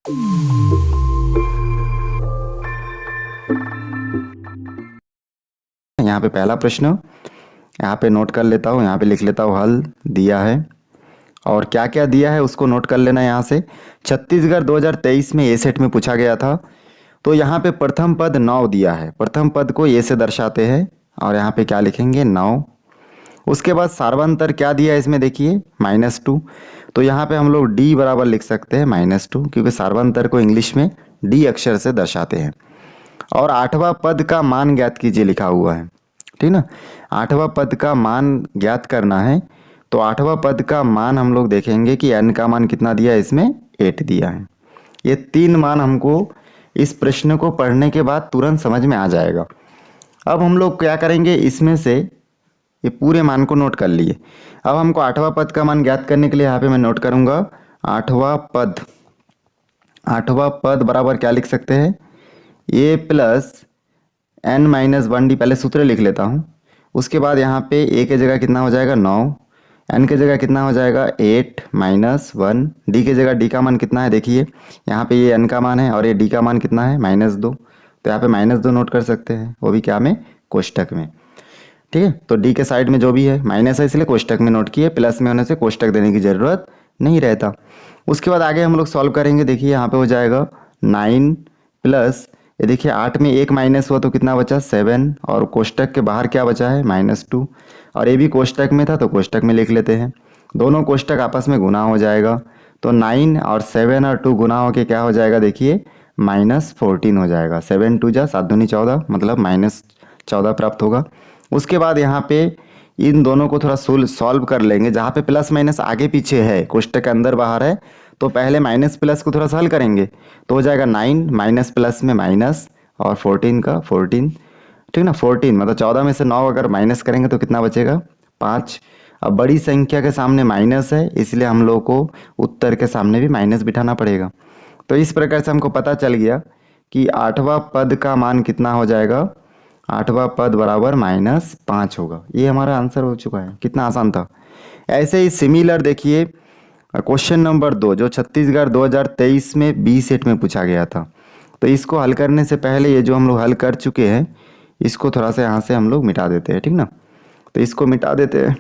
यहाँ पे पहला प्रश्न, यहाँ पे नोट कर लेता हूँ, यहाँ पे लिख लेता हूँ हल दिया है। और क्या क्या दिया है उसको नोट कर लेना यहाँ से। छत्तीसगढ़ 2023 में ए सेट में पूछा गया था। तो यहाँ पे प्रथम पद 9 दिया है, प्रथम पद को ए से दर्शाते हैं और यहाँ पे क्या लिखेंगे 9। उसके बाद सार्वंतर क्या दिया है इसमें देखिए -2। तो यहाँ पे हम लोग डी बराबर लिख सकते हैं -2, क्योंकि सार्वंतर को इंग्लिश में डी अक्षर से दर्शाते हैं। और आठवां पद का मान ज्ञात कीजिए लिखा हुआ है, ठीक ना। आठवां पद का मान ज्ञात करना है। तो आठवां पद का मान हम लोग देखेंगे कि n का मान कितना दिया है, इसमें 8 दिया है। ये 3 मान हमको इस प्रश्न को पढ़ने के बाद तुरंत समझ में आ जाएगा। अब हम लोग क्या करेंगे, इसमें से ये पूरे मान को नोट कर लिए। अब हमको आठवां पद का मान ज्ञात करने के लिए यहाँ पे मैं नोट करूंगा आठवां पद। आठवां पद बराबर क्या लिख सकते हैं, ए प्लस n-1d, पहले सूत्र लिख लेता हूँ। उसके बाद यहाँ पे ए के जगह कितना हो जाएगा 9, n के जगह कितना हो जाएगा 8 -1, d के जगह d का मान कितना है देखिए, यहाँ पे ये n का मान है और ये d का मान कितना है -2। तो यहाँ पे -2 नोट कर सकते हैं, वो भी क्या में, कोष्टक में। ठीक है, तो डी के साइड में जो भी है माइनस है इसलिए कोष्टक में नोट किए, प्लस में होने से कोष्टक देने की जरूरत नहीं रहता। उसके बाद आगे हम लोग सॉल्व करेंगे। देखिए यहाँ पे हो जाएगा 9 प्लस, ये देखिए 8 में 1 माइनस हुआ तो कितना बचा 7, और कोष्टक के बाहर क्या बचा है -2, और ये भी कोष्टक में था तो कोष्टक में लिख लेते हैं। दोनों कोष्टक आपस में गुना हो जाएगा, तो 9 और 7 और 2 गुना होके क्या हो जाएगा देखिए -14 हो जाएगा। 7 2 जा 7 दूनी 14, मतलब -14 प्राप्त होगा। उसके बाद यहाँ पे इन दोनों को थोड़ा सॉल्व कर लेंगे। जहाँ पे प्लस माइनस आगे पीछे है, कोष्टक के अंदर बाहर है, तो पहले माइनस प्लस को थोड़ा सा हल करेंगे तो हो जाएगा 9 माइनस प्लस में माइनस और 14 का 14, ठीक ना। 14 मतलब 14 में से 9 अगर माइनस करेंगे तो कितना बचेगा 5। अब बड़ी संख्या के सामने माइनस है, इसलिए हम लोग को उत्तर के सामने भी माइनस बिठाना पड़ेगा। तो इस प्रकार से हमको पता चल गया कि आठवां पद का मान कितना हो जाएगा, आठवां पद बराबर -5 होगा। ये हमारा आंसर हो चुका है। कितना आसान था। ऐसे ही सिमिलर देखिए क्वेश्चन नंबर 2 जो छत्तीसगढ़ 2023 में बी सेट में पूछा गया था। तो इसको हल करने से पहले ये जो हम लोग हल कर चुके हैं इसको थोड़ा सा यहाँ से हम लोग मिटा देते हैं, ठीक ना। तो इसको मिटा देते हैं।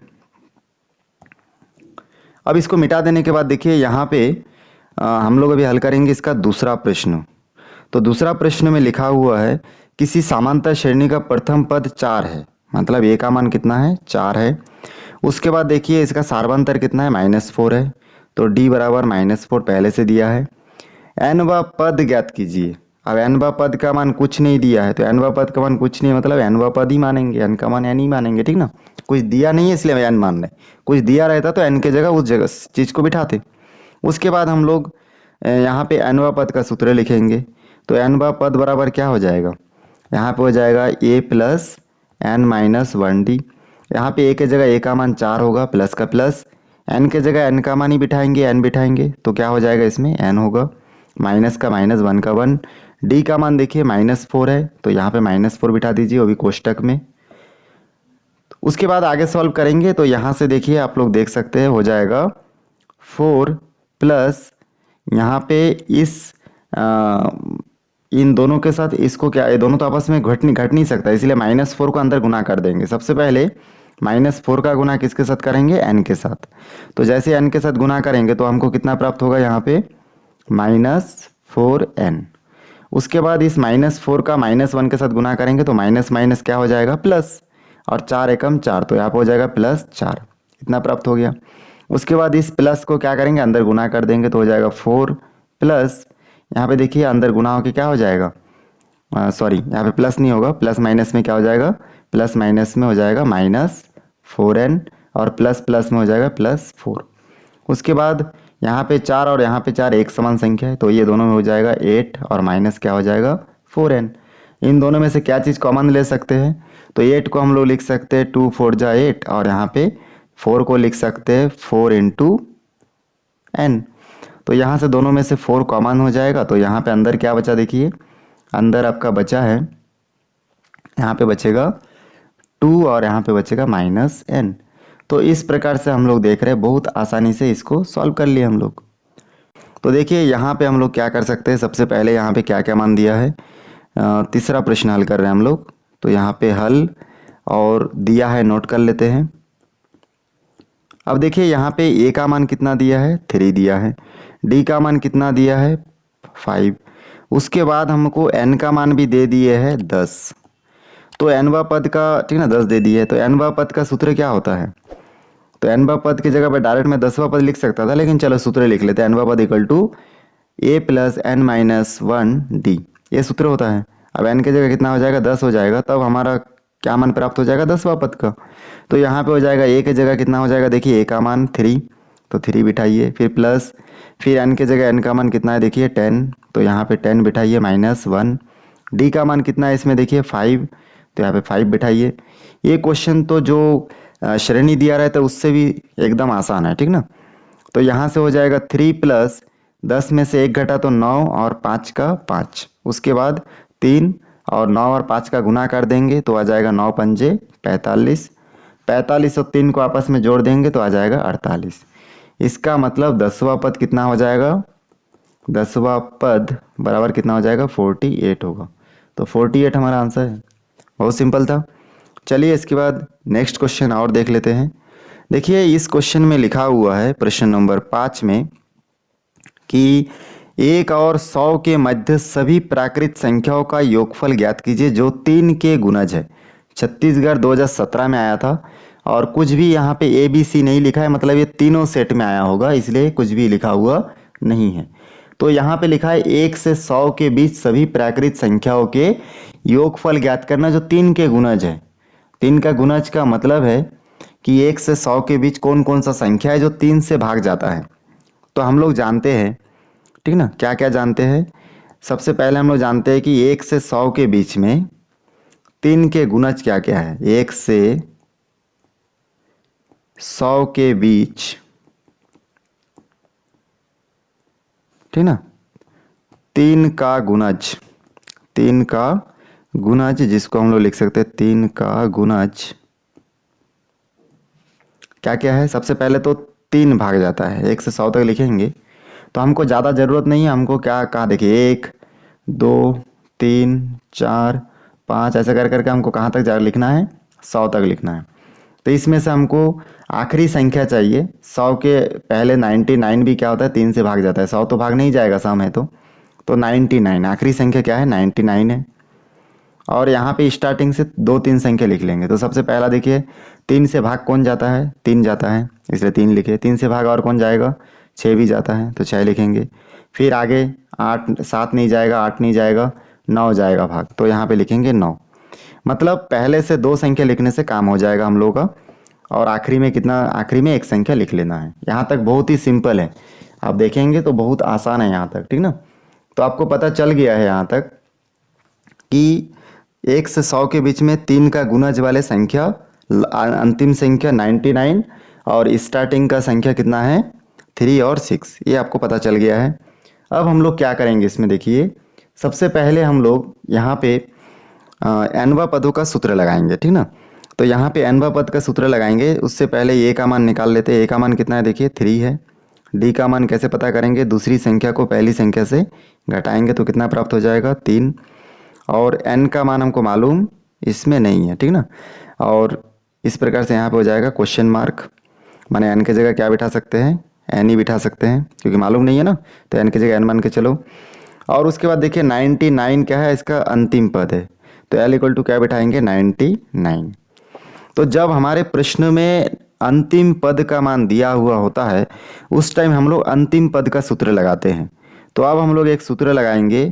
अब इसको मिटा देने के बाद देखिए यहाँ पे हम लोग अभी हल करेंगे इसका दूसरा प्रश्न। तो दूसरा प्रश्न में लिखा हुआ है किसी समांतर श्रेणी का प्रथम पद 4 है, मतलब ए का मान कितना है 4 है। उसके बाद देखिए इसका सार्वंतर कितना है -4 है, तो डी बराबर -4 पहले से दिया है। n वां पद ज्ञात कीजिए। अब n वां पद का मान कुछ नहीं दिया है, तो n वां पद का मान कुछ नहीं मतलब n वां पद ही मानेंगे, n का मान n ही मानेंगे, ठीक ना। कुछ दिया नहीं है इसलिए n मान रहे, कुछ दिया रहता तो n के जगह उस जगह चीज को बिठाते। उसके बाद हम लोग यहाँ पे n वां पद का सूत्र लिखेंगे। तो n वां पद बराबर क्या हो जाएगा, यहाँ पे हो जाएगा a प्लस n-1d। यहाँ पे a के जगह a का मान 4 होगा, प्लस का प्लस, n के जगह n का मान ही बिठाएंगे, n बिठाएंगे तो क्या हो जाएगा इसमें n होगा, माइनस का माइनस 1 का 1। d का मान देखिए -4 है, तो यहाँ पे -4 बिठा दीजिए, वो भी कोष्टक में। उसके बाद आगे सॉल्व करेंगे तो यहाँ से देखिए आप लोग देख सकते हैं हो जाएगा 4 प्लस यहाँ पे इस इन दोनों के साथ इसको क्या, ये दोनों तो आपस में घट नहीं सकता, इसलिए -4 को अंदर गुना कर देंगे। सबसे पहले -4 का गुना किसके साथ करेंगे, n के साथ। तो जैसे n के साथ गुना करेंगे तो हमको कितना प्राप्त होगा यहाँ पे -4n। उसके बाद इस -4 का -1 के साथ गुना करेंगे तो माइनस माइनस क्या हो जाएगा प्लस, और 4 एकम 4, तो यहाँ पे हो जाएगा +4, इतना प्राप्त हो गया। उसके बाद इस प्लस को क्या करेंगे अंदर गुना कर देंगे तो हो जाएगा 4 प्लस, यहाँ पे देखिए अंदर गुना होके क्या हो जाएगा, सॉरी यहाँ पे प्लस नहीं होगा, प्लस माइनस में क्या हो जाएगा, प्लस माइनस में हो जाएगा -4n, और प्लस प्लस में हो जाएगा +4। उसके बाद यहाँ पे 4 और यहाँ पे 4 एक समान संख्या है, तो ये दोनों में हो जाएगा 8 और माइनस क्या हो जाएगा 4n। इन दोनों में से क्या चीज़ कॉमन ले सकते हैं, तो 8 को हम लोग लिख सकते हैं 2 4 जा 8, और यहाँ पे 4 को लिख सकते हैं 4 × n। तो यहाँ से दोनों में से 4 कॉमन हो जाएगा, तो यहाँ पे अंदर क्या बचा देखिए, अंदर आपका बचा है, यहाँ पे बचेगा 2 और यहाँ पे बचेगा -n। तो इस प्रकार से हम लोग देख रहे हैं, बहुत आसानी से इसको सॉल्व कर लिए हम लोग। तो देखिए यहाँ पे हम लोग क्या कर सकते हैं, सबसे पहले यहाँ पे क्या क्या मान दिया है। तीसरा प्रश्न हल कर रहे हैं हम लोग, तो यहाँ पे हल और दिया है, नोट कर लेते हैं। अब देखिए यहाँ पे ए का मान कितना दिया है, 3 दिया है। डी का मान कितना दिया है, 5। उसके बाद हमको एन का मान भी दे दिए है 10। तो एनवा पद का, ठीक ना, 10 दे दिए है। तो एनवा पद का सूत्र क्या होता है, तो एनवा पद की जगह पर डायरेक्ट मैं 10वां पद लिख सकता था, लेकिन चलो सूत्र लिख लेते हैं। एनवा पद equal to A plus N minus 1 D, ये सूत्र होता है। अब एन की जगह कितना हो जाएगा, 10 हो जाएगा, तब हमारा क्या मान प्राप्त हो जाएगा, 10वां पद का। तो यहाँ पे हो जाएगा ए की जगह कितना हो जाएगा, देखिए ए का मान 3, तो 3 बिठाइए, फिर प्लस, फिर एन की जगह एन का मान कितना है, देखिए 10, तो यहाँ पे 10 बिठाइए, -1। डी का मान कितना है इसमें, देखिए 5, तो यहाँ पे 5 बिठाइए। ये क्वेश्चन तो जो श्रेणी दिया रहता है उससे भी एकदम आसान है, ठीक ना। तो यहाँ से हो जाएगा 3 प्लस 10 में से 1 घटा तो 9 और 5 का 5, उसके बाद 3 और 9 और 5 का गुना कर देंगे तो आ जाएगा 9 पंजे 45, 45 और 3 को आपस में जोड़ देंगे तो आ जाएगा 48। इसका मतलब 10वां पद कितना हो जाएगा, 10वां पद बराबर कितना हो जाएगा, 48 होगा। तो 48 हमारा आंसर है। बहुत सिंपल था। चलिए इसके बाद नेक्स्ट क्वेश्चन और देख लेते हैं। देखिए इस क्वेश्चन में लिखा हुआ है प्रश्न नंबर 5 में कि 1 और 100 के मध्य सभी प्राकृत संख्याओं का योगफल ज्ञात कीजिए जो 3 के गुणज है। छत्तीसगढ़ 2017 में आया था, और कुछ भी यहाँ पे ABC नहीं लिखा है, मतलब ये तीनों सेट में आया होगा, इसलिए कुछ भी लिखा हुआ नहीं है। तो यहाँ पे लिखा है 1 से 100 के बीच सभी प्राकृत संख्याओं के योगफल ज्ञात करना जो 3 के गुणज है। 3 का गुणज का मतलब है कि 1 से 100 के बीच कौन कौन सा संख्या है जो 3 से भाग जाता है। तो हम लोग जानते हैं, ठीक ना, क्या क्या जानते हैं। सबसे पहले हम लोग जानते हैं कि 1 से 100 के बीच में 3 के गुणज क्या क्या है। 1 से 100 के बीच, ठीक ना, 3 का गुणज, 3 का गुणज जिसको हम लोग लिख सकते हैं 3 का गुणज क्या क्या है। सबसे पहले तो 3 भाग जाता है, 1 से 100 तक लिखेंगे तो हमको ज़्यादा ज़रूरत नहीं है। हमको क्या कहा, देखिए 1 2 3 4 5 ऐसे कर करके हमको कहाँ तक जा लिखना है, 100 तक लिखना है। तो इसमें से हमको आखिरी संख्या चाहिए। 100 के पहले 99 भी क्या होता है, 3 से भाग जाता है। 100 तो भाग नहीं जाएगा, सम है तो 99 आखिरी संख्या क्या है, 99 है। और यहाँ पे स्टार्टिंग से 2-3 संख्या लिख लेंगे। तो सबसे पहला देखिए 3 से भाग कौन जाता है, 3 जाता है, इसलिए 3 लिखे। 3 से भाग और कौन जाएगा, 6 भी जाता है, तो 6 लिखेंगे। फिर आगे 8, 7 नहीं जाएगा, 8 नहीं जाएगा, 9 जाएगा भाग, तो यहाँ पे लिखेंगे 9। मतलब पहले से 2 संख्या लिखने से काम हो जाएगा हम लोगों का, और आखिरी में कितना, आखिरी में 1 संख्या लिख लेना है। यहाँ तक बहुत ही सिंपल है, आप देखेंगे तो बहुत आसान है यहाँ तक, ठीक ना। तो आपको पता चल गया है यहाँ तक कि 1 से 100 के बीच में 3 का गुणज वाले संख्या, अंतिम संख्या 99 और स्टार्टिंग का संख्या कितना है, 3 और 6, ये आपको पता चल गया है। अब हम लोग क्या करेंगे इसमें, देखिए सबसे पहले हम लोग यहाँ पे एनवा पदों का सूत्र लगाएंगे, ठीक ना। तो यहाँ पे एनवा पद का सूत्र लगाएंगे, उससे पहले ए का मान निकाल लेते हैं। ए का मान कितना है, देखिए 3 है। डी का मान कैसे पता करेंगे, दूसरी संख्या को पहली संख्या से घटाएंगे तो कितना प्राप्त हो जाएगा, 3। और एन का मान हमको मालूम इसमें नहीं है, ठीक ना। और इस प्रकार से यहाँ पे हो जाएगा क्वेश्चन मार्क, माने एन की जगह क्या बिठा सकते हैं, एन ही बिठा सकते हैं, क्योंकि मालूम नहीं है ना, तो एन की जगह एन मान के चलो। और उसके बाद देखिए 99 क्या है, इसका अंतिम पद है, तो एल इक्वल टू क्या बिठाएंगे, 99। तो जब हमारे प्रश्न में अंतिम पद का मान दिया हुआ होता है उस टाइम हम लोग अंतिम पद का सूत्र लगाते हैं। तो अब हम लोग एक सूत्र लगाएंगे,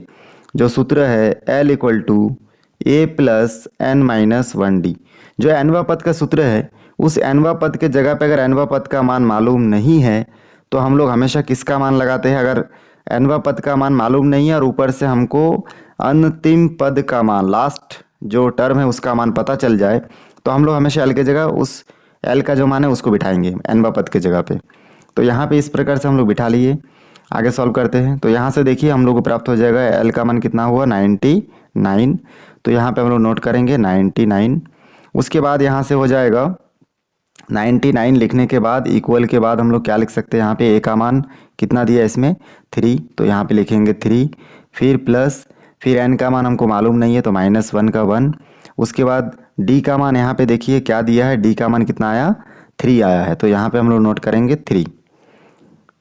जो सूत्र है L equal to A plus N minus 1 D. जो एनवा पद का सूत्र है, उस एनवा पद के जगह पे अगर एनवा पद का मान मालूम नहीं है तो हम लोग हमेशा किसका मान लगाते हैं, अगर एनवा पद का मान मालूम नहीं है और ऊपर से हमको अंतिम पद का मान, लास्ट जो टर्म है उसका मान पता चल जाए, तो हम लोग हमेशा एल के जगह उस एल का जो मान है उसको बिठाएंगे एनवा पद के जगह पे। तो यहाँ पे इस प्रकार से हम लोग बिठा लिए। आगे सॉल्व करते हैं, तो यहाँ से देखिए हम लोग को प्राप्त हो जाएगा एल का मान कितना हुआ, 99। तो यहाँ पे हम लोग नोट करेंगे 99। उसके बाद यहाँ से हो जाएगा 99 लिखने के बाद इक्वल के बाद हम लोग क्या लिख सकते हैं, यहाँ पे ए का मान कितना दिया है इसमें 3, तो यहाँ पे लिखेंगे 3, फिर प्लस, फिर एन का मान हमको मालूम नहीं है तो -1 का 1, उसके बाद डी का मान यहाँ पे देखिए क्या दिया है, डी का मान कितना आया 3 आया है, तो यहाँ पे हम लोग नोट करेंगे 3।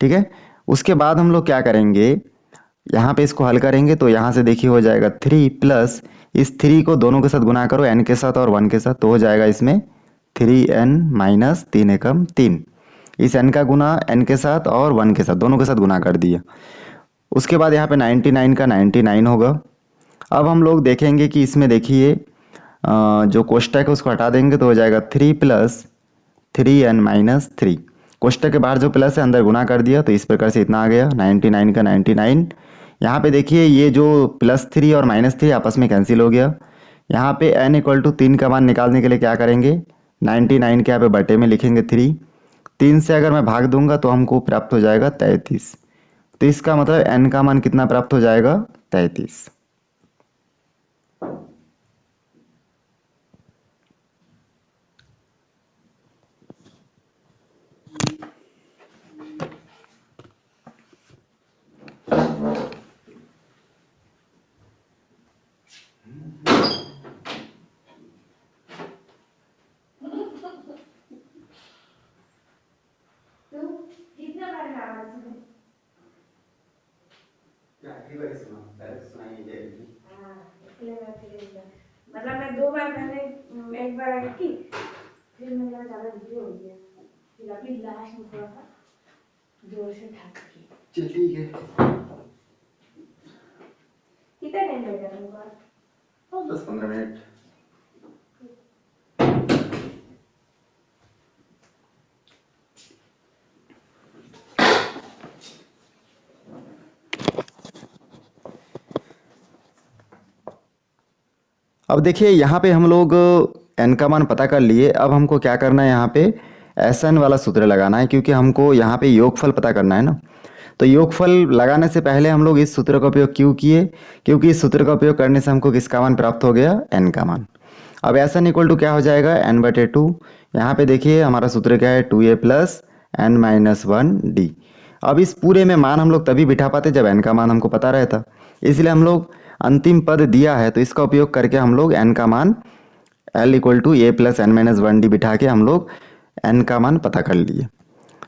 ठीक है, उसके बाद हम लोग क्या करेंगे, यहाँ पे इसको हल करेंगे तो यहाँ से देखिए हो जाएगा 3 प्लस इस 3 को दोनों के साथ गुना करो, n के साथ और 1 के साथ, तो हो जाएगा इसमें 3n माइनस 3 एकम 3। इस n का गुना n के साथ और 1 के साथ दोनों के साथ गुना कर दिया। उसके बाद यहाँ पे 99 का 99 होगा। अब हम लोग देखेंगे कि इसमें देखिए जो कोष्टक है उसको हटा देंगे तो हो जाएगा 3 प्लस 3n माइनस 3। कोष्टक के बाहर जो प्लस है अंदर गुना कर दिया, तो इस प्रकार से इतना आ गया 99 का 99। यहाँ पे देखिए ये जो +3 और -3 आपस में कैंसिल हो गया। यहाँ पे n इक्वल टू 3 का मान निकालने के लिए क्या करेंगे, 99 के यहाँ पे बटे में लिखेंगे 3, 3 से अगर मैं भाग दूंगा तो हमको प्राप्त हो जाएगा 33, तो इसका मतलब n का मान कितना प्राप्त हो जाएगा 33। मतलब मैं 2 बार पहले एक बार आई थी, फिर मेरा ज़्यादा धीरे हो गया, फिर अभी लास्ट में थोड़ा सा जोर से ठाक की। चल ठीक है, कितना टाइम लगेगा तुमको? 10-15 मिनट। अब देखिए यहाँ पे हम लोग n का मान पता कर लिए। अब हमको क्या करना है, यहाँ पे Sn वाला सूत्र लगाना है, क्योंकि हमको यहाँ पे योगफल पता करना है ना। तो योगफल लगाने से पहले हम लोग इस सूत्र का उपयोग क्यों किए, क्योंकि इस सूत्र का उपयोग करने से हमको किसका मान प्राप्त हो गया, n का मान। अब Sn इक्वल टू क्या हो जाएगा, n/2। यहाँ पे देखिए हमारा सूत्र क्या है, 2a plus n minus 1d। अब इस पूरे में मान हम लोग तभी बिठा पाते जब n का मान हमको पता रहता, इसलिए हम लोग अंतिम पद दिया है तो इसका उपयोग करके हम लोग n का मान l equal to a plus n minus 1d बिठा के हम लोग n का मान पता कर लिए।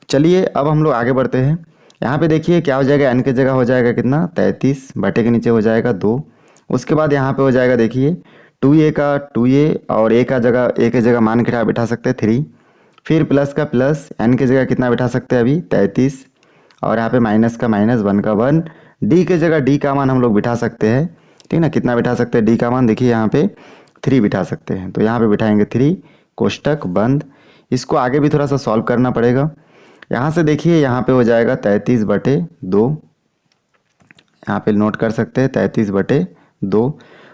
चलिए अब हम लोग आगे बढ़ते हैं। यहाँ पे देखिए क्या हो जाएगा, n की जगह हो जाएगा कितना 33, बटे के नीचे हो जाएगा 2। उसके बाद यहाँ पे हो जाएगा देखिए 2a का 2a और a की जगह मान क्या बिठा सकते हैं 3, फिर प्लस का प्लस, n की जगह कितना बिठा सकते हैं अभी 33, और यहाँ पे माइनस का माइनस 1 का 1, d की जगह d का मान हम लोग बिठा सकते हैं, ठीक ना। कितना बिठा सकते हैं d का मान, देखिए यहाँ पे 3 बिठा सकते हैं, तो यहाँ पे बिठाएंगे 3, कोष्टक बंद। इसको आगे भी थोड़ा सा सॉल्व करना पड़ेगा। यहाँ से देखिए यहाँ पे हो जाएगा 33/2, यहाँ पे नोट कर सकते हैं 33/2।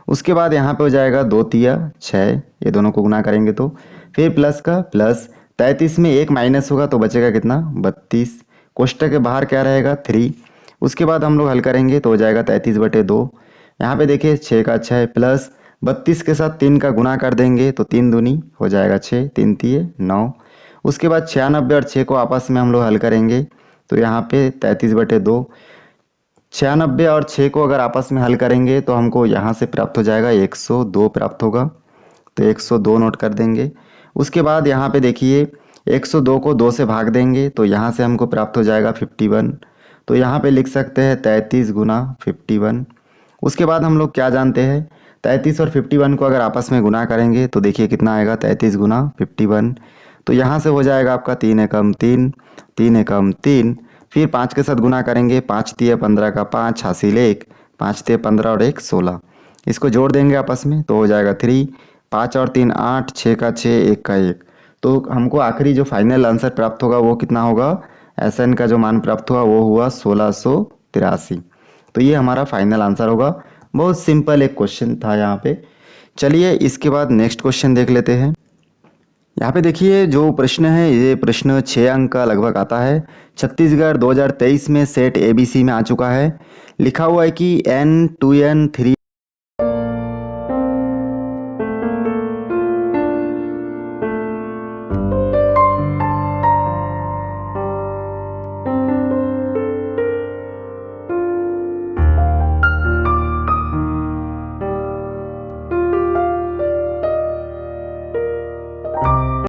उसके बाद यहाँ पे हो जाएगा 2 तिया 6, ये दोनों को गुना करेंगे तो, फिर प्लस का प्लस, 33 में एक माइनस होगा तो बचेगा कितना 32, कोष्टक के बाहर क्या रहेगा 3। उसके बाद हम लोग हल करेंगे तो हो जाएगा 33/2। यहाँ पे देखिए 6 का 6 प्लस 32 के साथ 3 का गुना कर देंगे तो 3 दूनी हो जाएगा 6, 3 तिये 9। उसके बाद 96 और 6 को आपस में हम लोग हल करेंगे तो यहाँ पे 33/2, 96 और 6 को अगर आपस में हल करेंगे तो हमको यहाँ से प्राप्त हो जाएगा 102 प्राप्त होगा, तो 102 नोट कर देंगे। उसके बाद यहाँ पे देखिए 102 को 2 से भाग देंगे तो यहाँ से हमको प्राप्त हो जाएगा 51, तो यहाँ पे लिख सकते हैं 33 गुना 51। उसके बाद हम लोग क्या जानते हैं, 33 और 51 को अगर आपस में गुना करेंगे तो देखिए कितना आएगा 33 गुना 51, तो यहाँ से हो जाएगा आपका 3 एकम 3, 3 एकम 3, फिर 5 के साथ गुना करेंगे, 5 तिया 15 का 5 हासिल 1, 5 तिया 15 और 1 16, इसको जोड़ देंगे आपस में तो हो जाएगा 3, 5 और 3 8, 6 का 6, 1 का 1। तो हमको आखिरी जो फाइनल आंसर प्राप्त होगा वो कितना होगा, Sn का जो मान प्राप्त हुआ वो हुआ 1683। तो ये हमारा फाइनल आंसर होगा। बहुत सिंपल एक क्वेश्चन था यहाँ पे। चलिए इसके बाद नेक्स्ट क्वेश्चन देख लेते हैं। यहाँ पे देखिए जो प्रश्न है ये प्रश्न 6 अंक का लगभग आता है। छत्तीसगढ़ 2023 में सेट ABC में आ चुका है। लिखा हुआ है कि N 2N 3